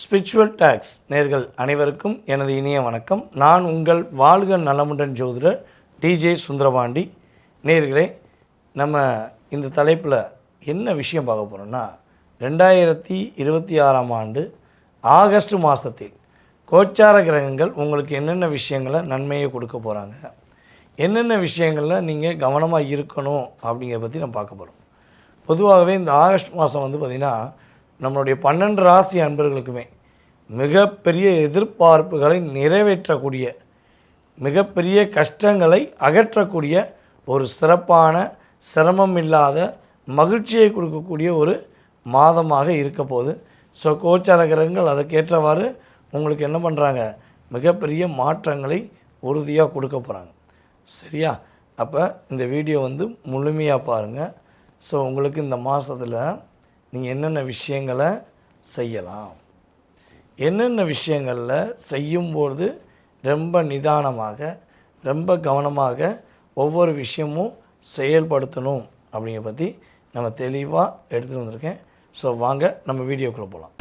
Spiritual tax நேர்கள் அனைவருக்கும் எனது இனிய வணக்கம். நான் உங்கள் வாழ்க நலமுடன் ஜோதிடர் டிஜே சுந்தரபாண்டி. நேர்களே, நம்ம இந்த தலைப்பில் என்ன விஷயம் பார்க்க போகிறோம்னா, 2026ஆம் ஆண்டு ஆகஸ்ட் மாதத்தில் கோச்சார கிரகங்கள் உங்களுக்கு என்னென்ன விஷயங்களை நன்மையை கொடுக்க போகிறாங்க, என்னென்ன விஷயங்களில் நீங்கள் கவனமாக இருக்கணும் அப்படிங்கிறத பற்றி நம்ம பார்க்க போகிறோம். பொதுவாகவே இந்த ஆகஸ்ட் மாதம் பார்த்திங்கன்னா நம்மளுடைய 12 ராசி அன்பர்களுக்குமே மிகப்பெரிய எதிர்பார்ப்புகளை நிறைவேற்றக்கூடிய, மிகப்பெரிய கஷ்டங்களை அகற்றக்கூடிய ஒரு சிறப்பான, சிரமம் இல்லாத மகிழ்ச்சியை கொடுக்கக்கூடிய ஒரு மாதமாக இருக்க போகுது. ஸோ கோச்சார கிரகங்கள் அதுக்கேற்றவாறு உங்களுக்கு என்ன பண்ணுறாங்க, மிகப்பெரிய மாற்றங்களை உறுதியாக கொடுக்க போகிறாங்க. சரியா? அப்போ இந்த வீடியோ முழுமையாக பாருங்கள். ஸோ உங்களுக்கு இந்த மாதத்தில் நீங்கள் என்னென்ன விஷயங்களை செய்யலாம், என்னென்ன விஷயங்களில் செய்யும்போது ரொம்ப நிதானமாக, ரொம்ப கவனமாக ஒவ்வொரு விஷயமும் செயல்படுத்தணும் அப்படிங்கிற பற்றி நம்ம தெளிவாக எடுத்துகிட்டு வந்திருக்கேன். ஸோ வாங்க நம்ம வீடியோக்குள்ளே போகலாம்.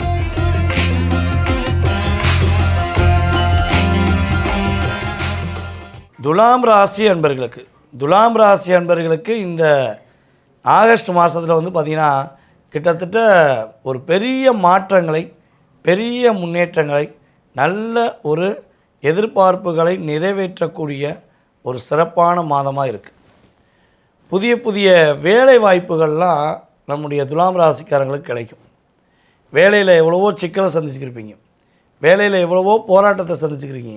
துலாம் ராசி அன்பர்களுக்கு இந்த ஆகஸ்ட் மாதத்தில் பார்த்திங்கன்னா கிட்டத்தட்ட ஒரு பெரிய மாற்றங்களை, பெரிய முன்னேற்றங்களை, நல்ல ஒரு எதிர்பார்ப்புகளை நிறைவேற்றக்கூடிய ஒரு சிறப்பான மாதமாக இருக்குது. புதிய புதிய வேலை வாய்ப்புகள்லாம் நம்முடைய துலாம் ராசிக்காரங்களுக்கு கிடைக்கும். வேலையில் எவ்வளவோ சிக்கலை சந்திச்சுக்கிருப்பீங்க, வேலையில் எவ்வளவோ போராட்டத்தை சந்திச்சுக்கிறீங்க.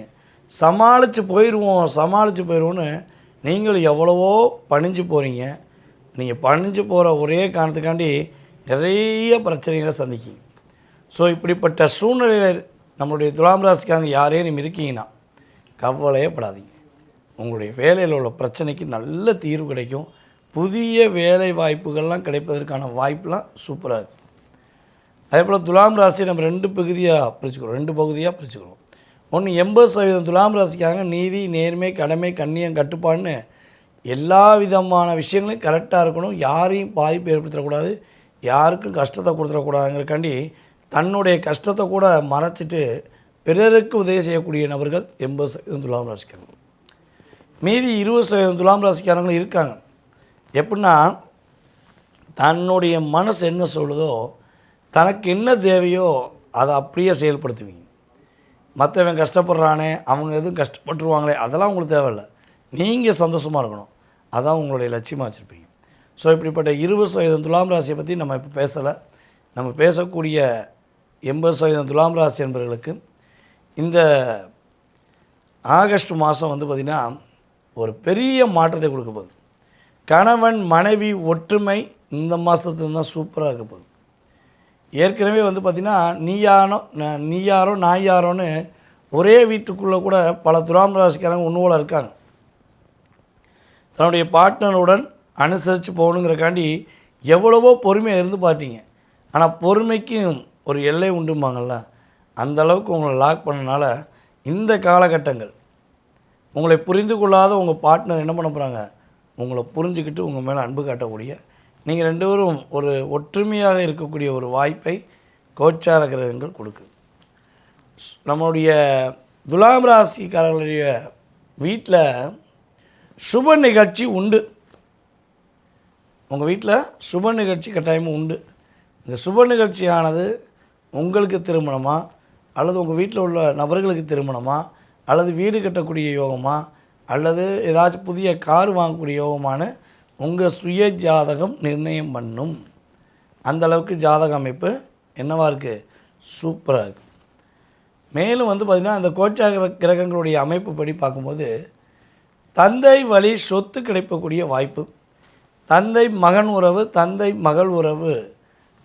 சமாளித்து போயிடுவோன்னு நீங்களும் எவ்வளவோ பணிஞ்சு போகிறீங்க. நீங்கள் பணிஞ்சு போகிற ஒரே காரணத்துக்காண்டி நிறைய பிரச்சனைகளை சந்திக்கிங்க. ஸோ இப்படிப்பட்ட சூழ்நிலையில் நம்மளுடைய துலாம் ராசிக்காரங்க யாரேனும் இருக்கீங்கன்னா கவலையே படாதீங்க. உங்களுடைய வேலையில் உள்ள பிரச்சனைக்கு நல்ல தீர்வு கிடைக்கும். புதிய வேலை வாய்ப்புகள்லாம் கிடைப்பதற்கான வாய்ப்பெலாம் சூப்பராக இருக்குது. அதே போல் துலாம் ராசியை நம்ம ரெண்டு பகுதியாக பிரிச்சுக்கிறோம். ஒன்று 80% துலாம் ராசிக்காரங்க நீதி, நேர்மை, கடமை, கண்ணியம், கட்டுப்பாடுன்னு எல்லா விதமான விஷயங்களையும் கரெக்டாக இருக்கணும். யாரையும் பாதிப்பு ஏற்படுத்தக்கூடாது, யாருக்கும் கஷ்டத்தை கொடுத்துடக்கூடாதுங்கிறக்காண்டி தன்னுடைய கஷ்டத்தை கூட மறைச்சிட்டு பிறருக்கு உதவி செய்யக்கூடிய நபர்கள் 80% துலாம் ராசிக்காரங்க. மீதி 20% துலாம் ராசிக்காரங்களும் இருக்காங்க. எப்படின்னா, தன்னுடைய மனசு என்ன சொல்லுதோ, தனக்கு என்ன தேவையோ அதை அப்படியே செயல்படுத்துவீங்க. மற்றவன் கஷ்டப்படுறானே, அவங்க எதுவும் கஷ்டப்பட்டுருவாங்களே, அதெல்லாம் உங்களுக்கு தேவையில்லை. நீங்கள் சந்தோஷமாக இருக்கணும், அதான் உங்களுடைய லட்சியமாக வச்சுருப்பீங்க. ஸோ இப்படிப்பட்ட 20% துலாம் ராசியை பற்றி நம்ம இப்போ பேசலை. நம்ம பேசக்கூடிய 80% துலாம் ராசி என்பவர்களுக்கு இந்த ஆகஸ்ட் மாதம் பார்த்திங்கன்னா ஒரு பெரிய மாற்றத்தை கொடுக்க போகுது. கணவன் மனைவி ஒற்றுமை இந்த மாதத்துல தான் சூப்பராக இருக்க போகுது. ஏற்கனவே பார்த்திங்கன்னா நீ யாரோ நான் யாரோன்னு ஒரே வீட்டுக்குள்ளே கூட பல துலாம் ராசிக்காரங்க உண்மையோடு இருக்காங்க. தன்னுடைய பார்ட்னருடன் அனுசரித்து போகணுங்கிறக்காண்டி எவ்வளவோ பொறுமையாக இருந்து பார்த்தீங்க. ஆனால் பொறுமைக்கும் ஒரு எல்லை உண்டுமாங்கள்ல, அந்தளவுக்கு உங்களை லாக் பண்ணனால இந்த காலகட்டங்கள் உங்களை புரிந்து கொள்ளாத உங்கள் பார்ட்னர் என்ன பண்ண போகிறாங்க, உங்களை புரிஞ்சுக்கிட்டு உங்கள் மேலே அன்பு காட்டக்கூடிய, நீங்கள் ரெண்டு பேரும் ஒரு ஒற்றுமையாக இருக்கக்கூடிய ஒரு வாய்ப்பை கோச்சார கிரகங்கள் கொடுக்குது. நம்மளுடைய துலாம் ராசிக்காரர்களுடைய வீட்டில் சுப நிகழ்ச்சி உண்டு. உங்கள் வீட்டில் சுப நிகழ்ச்சி கட்டாயமும் உண்டு. இந்த சுப நிகழ்ச்சியானது உங்களுக்கு திருமணமா, அல்லது உங்கள் வீட்டில் உள்ள நபர்களுக்கு திருமணமா, அல்லது வீடு கட்டக்கூடிய யோகமா, அல்லது ஏதாச்சும் புதிய கார் வாங்கக்கூடிய யோகமான உங்கள் சுய ஜாதகம் நிர்ணயம் பண்ணும். அந்தளவுக்கு ஜாதக அமைப்பு என்னவாக இருக்குது, சூப்பராக இருக்குது. மேலும் பார்த்திங்கன்னா இந்த கோச்சார கிரகங்களுடைய அமைப்பு படி பார்க்கும்போது தந்தை வழி சொத்து கிடைக்கக்கூடிய வாய்ப்பு, தந்தை மகன் உறவு, தந்தை மகள் உறவு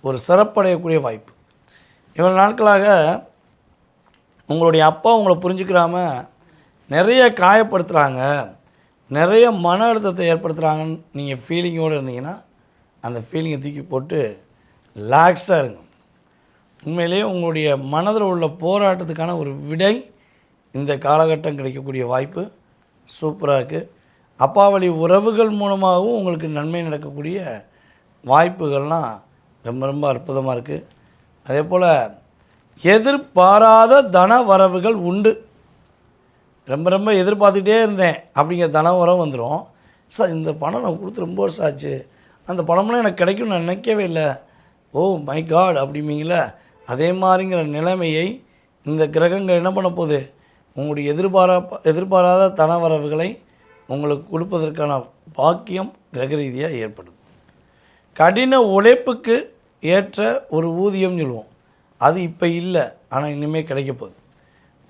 ஒரு சிறப்படையக்கூடிய வாய்ப்பு. இவ்வளோ நாட்களாக உங்களுடைய அப்பா உங்களை புரிஞ்சுக்கிறாம நிறைய காயப்படுத்துகிறாங்க, நிறைய மன அழுத்தத்தை ஏற்படுத்துகிறாங்கன்னு நீங்கள் ஃபீலிங்கோடு இருந்தீங்கன்னா அந்த ஃபீலிங்கை தூக்கி போட்டு ரிலாக்ஸாக இருங்க. உண்மையிலேயே உங்களுடைய மனதில் உள்ள போராட்டத்துக்கான ஒரு விடை இந்த காலகட்டம் கிடைக்கக்கூடிய வாய்ப்பு சூப்பராக இருக்குது. அப்பா வழி உறவுகள் மூலமாகவும் உங்களுக்கு நன்மை நடக்கக்கூடிய வாய்ப்புகள்லாம் ரொம்ப ரொம்ப அற்புதமாக இருக்குது. அதே போல் எதிர்பாராத தன வரவுகள் உண்டு. ரொம்ப ரொம்ப எதிர்பார்த்துக்கிட்டே இருந்தேன் அப்படிங்கிற தன வரவு வந்துடும். சார் இந்த பணம் நான் கொடுத்து ரொம்ப வருஷம் ஆச்சு, அந்த பணம்லாம் எனக்கு கிடைக்கும்னு நான் நினைக்கவே இல்லை, ஓ மை காட் அப்படிம்பீங்கள, அதே மாதிரிங்கிற நிலைமையை இந்த கிரகங்கள் என்ன பண்ண போகுது, உங்களுடைய எதிர்பாராத தன வரவுகளை உங்களுக்கு கொடுப்பதற்கான பாக்கியம் கிரக ரீதியாக ஏற்படுது. கடின உழைப்புக்கு ஏற்ற ஒரு ஊதியம் சொல்லுவோம், அது இப்போ இல்லை, ஆனால் இனிமேல் கிடைக்க போகுது.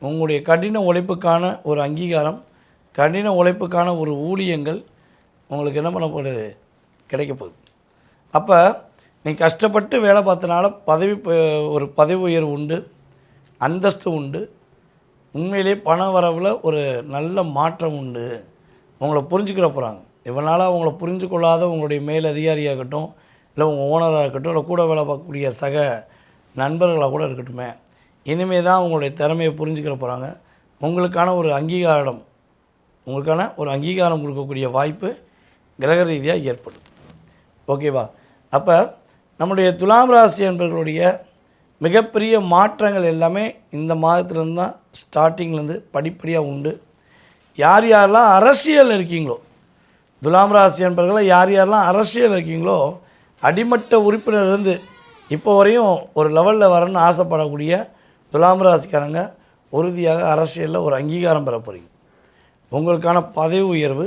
உங்களுடைய கடின உழைப்புக்கான ஒரு அங்கீகாரம், கடின உழைப்புக்கான ஒரு ஊழியங்கள் உங்களுக்கு என்ன பண்ண போகுது, கிடைக்க போகுது. அப்போ நீ கஷ்டப்பட்டு வேலை பார்த்தனால ஒரு பதவி உயர்வு உண்டு, அந்தஸ்து உண்டு, உண்மையிலே பண வரவில் ஒரு நல்ல மாற்றம் உண்டு. உங்களை புரிஞ்சுக்கிற போகிறாங்க. இவனால் அவங்கள புரிஞ்சு கொள்ளாத உங்களுடைய மேல் அதிகாரியாகட்டும், இல்லை உங்கள் ஓனராக இருக்கட்டும், இல்லை கூட வேலை பார்க்கக்கூடிய சக நண்பர்களாக கூட இருக்கட்டுமே, இனிமேல் தான் உங்களுடைய திறமையை புரிஞ்சுக்கிற போகிறாங்க. உங்களுக்கான ஒரு அங்கீகாரம் கொடுக்கக்கூடிய வாய்ப்பு கிரக ரீதியாக ஏற்படும். ஓகேவா? அப்போ நம்முடைய துலாம் ராசி என்பவர்களுடைய மிகப்பெரிய மாற்றங்கள் எல்லாமே இந்த மாதத்துலேருந்து தான் ஸ்டார்டிங்லேருந்து படிப்படியாக உண்டு. யார் யாரெல்லாம் அரசியல் இருக்கீங்களோ, துலாம் ராசி என்பவர்களை யார் யாரெல்லாம் அரசியல் இருக்கீங்களோ, அடிமட்ட உறுப்பினர்லேருந்து இப்போ வரையும் ஒரு லெவலில் வரணும்னு ஆசைப்படக்கூடிய துலாம் ராசிக்காரங்க உறுதியாக அரசியலில் ஒரு அங்கீகாரம் பெற போகிறீங்க. உங்களுக்கான பதவி உயர்வு,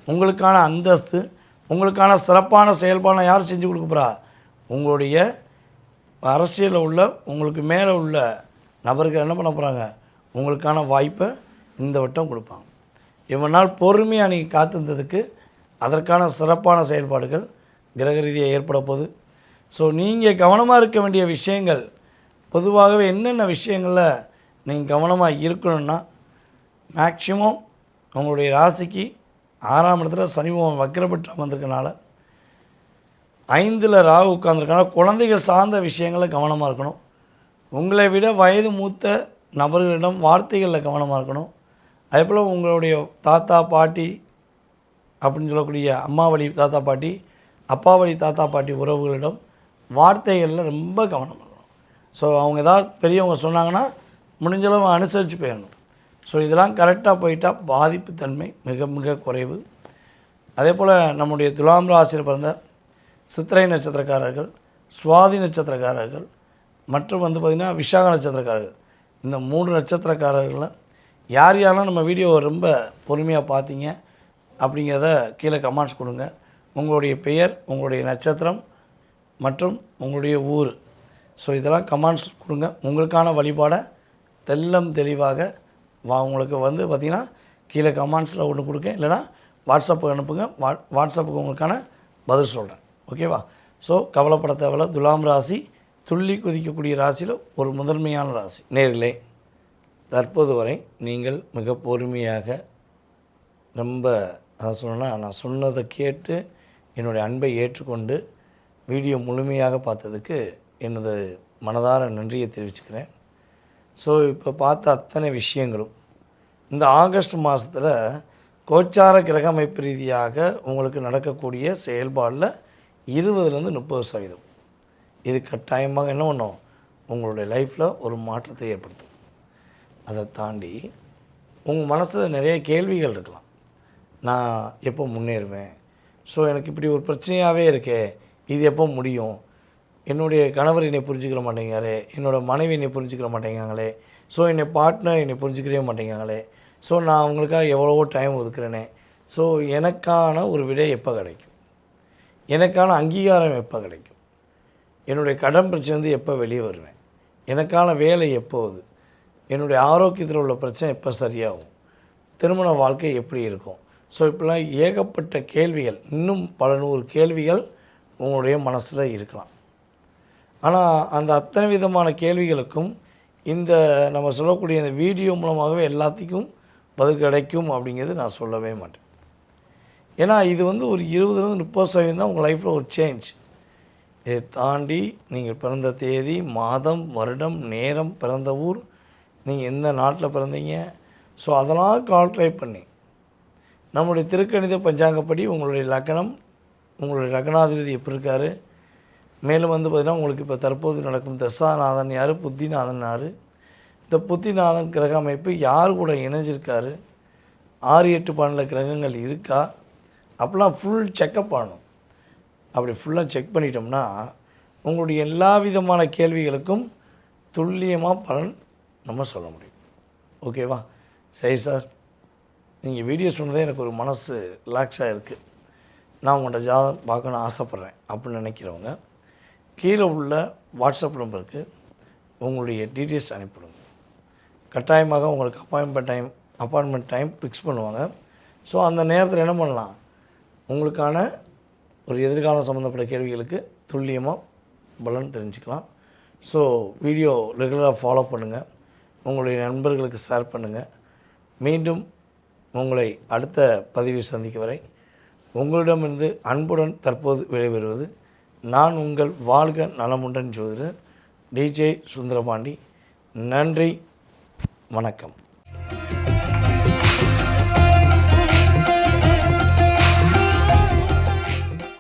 உங்களுக்கான அந்தஸ்து, உங்களுக்கான சிறப்பான செயல்பாடு யார் செஞ்சு கொடுக்க போகிறா, உங்களுடைய அரசியலில் உள்ள உங்களுக்கு மேலே உள்ள நபர்கள் என்ன பண்ண போகிறாங்க, உங்களுக்கான வாய்ப்பை இந்த வட்டம் கொடுப்பாங்க. இவனால் பொறுமையாக நீங்கள் காத்திருந்ததுக்கு அதற்கான சிறப்பான செயல்பாடுகள் கிரக ரீதியாக ஏற்பட போகுது. ஸோ நீங்கள் கவனமாக இருக்க வேண்டிய விஷயங்கள், பொதுவாகவே என்னென்ன விஷயங்களில் நீங்கள் கவனமாக இருக்கணும்னா, மேக்சிமம் உங்களுடைய ராசிக்கு 6ஆம் இடத்துல சனி பகவான் வக்கிரப்பட்டு அமர்ந்திருக்கனால, 5ல் ராகு உட்கார்ந்துருக்கனால குழந்தைகள் சார்ந்த விஷயங்களில் கவனமாக இருக்கணும். உங்களை விட வயது மூத்த நபர்களிடம் வார்த்தைகளில் கவனமாக இருக்கணும். அதே போல் உங்களுடைய தாத்தா பாட்டி அப்படின்னு சொல்லக்கூடிய அம்மா வழி தாத்தா பாட்டி, அப்பா வழி தாத்தா பாட்டி உறவுகளிடம் வார்த்தைகளில் ரொம்ப கவனமாக இருக்கணும். ஸோ அவங்க ஏதாவது பெரியவங்க சொன்னாங்கன்னா முடிஞ்சளவு அனுசரித்து போயிடணும். ஸோ இதெல்லாம் கரெக்டாக போயிட்டால் பாதிப்பு தன்மை மிக மிக குறைவு. அதே போல் நம்முடைய துலாம் ராசியில் பிறந்த சித்திரை நட்சத்திரக்காரர்கள், சுவாதி நட்சத்திரக்காரர்கள் மற்றும் பார்த்திங்கன்னா விஷாக நட்சத்திரக்காரர்கள், இந்த 3 நட்சத்திரக்காரர்களை யார் யாரெல்லாம் நம்ம வீடியோவை ரொம்ப பொறுமையாக பார்த்தீங்க அப்படிங்கிறத கீழே கமெண்ட்ஸ் கொடுங்க. உங்களுடைய பெயர், உங்களுடைய நட்சத்திரம் மற்றும் உங்களுடைய ஊர், ஸோ இதெல்லாம் கமெண்ட்ஸ் கொடுங்க. உங்களுக்கான வழிபாடை தெளிவாக உங்களுக்கு பார்த்திங்கன்னா கீழே கமெண்ட்ஸில் ஒன்று கொடுங்க, இல்லைனா வாட்ஸ்அப்புக்கு அனுப்புங்க. வாட்ஸ்அப்புக்கு உங்களுக்கான பதில் சொல்கிறேன். ஓகேவா? ஸோ கவலைப்பட தேவையில்ல. துலாம் ராசி துள்ளி குதிக்கக்கூடிய ராசியில் ஒரு முதன்மையான ராசி. நேர்களே, தற்போது வரை நீங்கள் மிக பொறுமையாக ரொம்ப நான் சொன்னதை கேட்டு என்னுடைய அன்பை ஏற்றுக்கொண்டு வீடியோ முழுமையாக பார்த்ததுக்கு எனது மனதார நன்றியை தெரிவிச்சுக்கிறேன். ஸோ இப்போ பார்த்த அத்தனை விஷயங்களும் இந்த ஆகஸ்ட் மாதத்தில் கோச்சார கிரக அமைப்பு ரீதியாக உங்களுக்கு நடக்கக்கூடிய செயல்பாடில் 20-30% இது கட்டாயமாக என்ன பண்ணும், உங்களுடைய லைஃப்பில் ஒரு மாற்றத்தை ஏற்படுத்தும். அதை தாண்டி உங்கள் மனசில் நிறைய கேள்விகள் இருக்கலாம். நான் எப்போ முன்னேறுவேன், ஸோ எனக்கு இப்படி ஒரு பிரச்சனையாகவே இருக்கே, இது எப்போ முடியும், என்னுடைய கணவர் என்னை புரிஞ்சுக்கிற மாட்டேங்காரே, என்னோடய மனைவி என்னை புரிஞ்சுக்கிற மாட்டேங்காங்களே, ஸோ என்னை பார்ட்னர் என்னை புரிஞ்சுக்கவே மாட்டேங்காங்களே, ஸோ நான் அவங்களுக்காக எவ்வளவோ டைம் ஒதுக்குறேனே, ஸோ எனக்கான ஒரு விடை எப்போ கிடைக்கும், எனக்கான அங்கீகாரம் எப்போ கிடைக்கும், என்னுடைய கடன் பிரச்சனை எப்போ வெளியே வருவேன், எனக்கான வேலை எப்போது, என்னுடைய ஆரோக்கியத்தில் உள்ள பிரச்சனை எப்போ சரியாகும், திருமண வாழ்க்கை எப்படி இருக்கும். ஸோ இப்படிலாம் ஏகப்பட்ட கேள்விகள், இன்னும் பல 100 கேள்விகள் உங்களுடைய மனசில் இருக்கலாம். ஆனால் அந்த அத்தனை விதமான கேள்விகளுக்கும் இந்த நம்ம சொல்லக்கூடிய இந்த வீடியோ மூலமாகவே எல்லாத்துக்கும் பதில் கிடைக்கும் அப்படிங்கிறது நான் சொல்லவே மாட்டேன். ஏன்னா இது ஒரு 20-30% தான் உங்கள் லைஃப்பில் ஒரு சேஞ்ச். இதை தாண்டி நீங்கள் பிறந்த தேதி, மாதம், வருடம், நேரம், பிறந்த ஊர், நீங்கள் எந்த நாட்டில் பிறந்தீங்க, ஸோ அதெல்லாம் கால்குலேட் பண்ணி நம்முடைய திருக்கணித பஞ்சாங்கப்படி உங்களுடைய லக்னம், உங்களுடைய லக்னாதிபதி எப்படி இருக்கார், மேலும் வந்து பார்த்திங்கன்னா உங்களுக்கு இப்போ தற்போது நடக்கும் தசாநாதன் யார், புத்திநாதன் யார், இந்த புத்திநாதன் கிரக அமைப்பு யார் கூட இணைஞ்சிருக்காரு, 6-8 12 கிரகங்கள் இருக்கா, அப்போலாம் ஃபுல் செக்கப் பண்ணணும். அப்படி ஃபுல்லாக செக் பண்ணிட்டோம்னா உங்களுடைய எல்லா விதமான கேள்விகளுக்கும் துல்லியமாக பலன் நம்ம சொல்ல முடியும். ஓகேவா? சரி சார், நீங்கள் வீடியோ சொன்னதே எனக்கு ஒரு மனசு ரிலாக்ஸாக இருக்குது, நான் உங்கள்கிட்ட ஜாதகம் பார்க்கணுன்னு ஆசைப்பட்றேன் அப்படின்னு நினைக்கிறவங்க கீழே உள்ள வாட்ஸ்அப் நம்பருக்கு உங்களுடைய டீட்டெயில்ஸ் அனுப்பிவிடுங்க. கட்டாயமாக உங்களுக்கு அப்பாயின்மெண்ட் டைம் ஃபிக்ஸ் பண்ணுவாங்க. ஸோ அந்த நேரத்தில் என்ன பண்ணலாம், உங்களுக்கான ஒரு எதிர்காலம் சம்மந்தப்பட்ட கேள்விகளுக்கு துல்லியமாக பலன் தெரிஞ்சுக்கலாம். ஸோ வீடியோ ரெகுலராக ஃபாலோ பண்ணுங்கள், உங்களுடைய நண்பர்களுக்கு ஷேர் பண்ணுங்கள். மீண்டும் உங்களை அடுத்த பதிவை சந்திக்கும் வரை உங்களிடமிருந்து அன்புடன் தற்போது விடைபெறுவது நான் உங்கள் வாழ்க நலமுடன் ஜோதிடர் DJ சுந்தரபாண்டி. நன்றி, வணக்கம்.